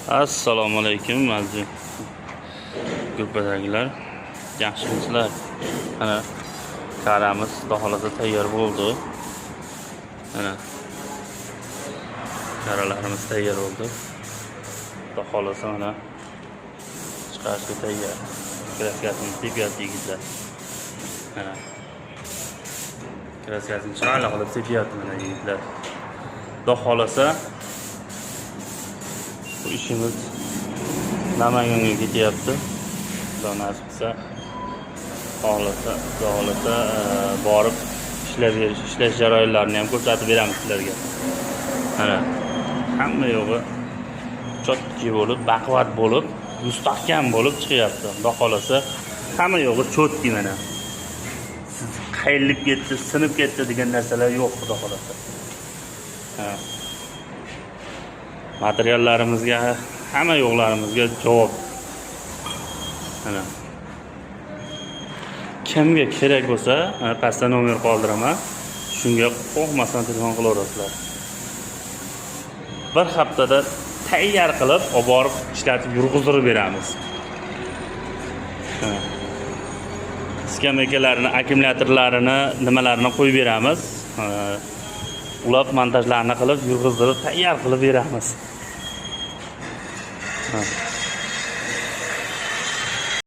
Assalomu alaykum aziz gruppadagilar. Yaxshimisizlar? Mana karamiz xudo xolasa tayyor bo'ldi. Mana karalarimiz tayyor bo'ldi. Xudo xolasa mana chiqarishga tayyor. Kraskasini sepyapti yigitlar. Mana kraskasini chiroyli qilib sepyapti mana yigitlar. Xudo xolasa bu ishimiz Namanganga ketyapti. Xudo nasib qilsa, xohlasa borib ishlash jarayonlarini ham ko'rsatib beramiz sizlarga. Mana hamma yo'g'i chotki bo'lib, baquvvat bo'lib, mustahkam bo'lib chiqyapti. Xudo xolasa hamma yo'g'i chotki mana. Siz qayilib ketdi, sinib ketdi degan narsalar yo'q, xudo xolasa. Materiallarimizga, hamma yo'qlarimizga javob. Mana kimga kerak bo'lsa, pastda nomer qoldiraman. Shunga qo'rqmasdan telefon qilaverasizlar. Bir haftada tayyor qilib, olib borib ishlatib yurg'iztirib beramiz. Skameykalarni, akkumulyatorlarini, nimalarini qo'yib beramiz. Ulab montajlarni qilib, yurg'iztirib tayyor qilib beramiz.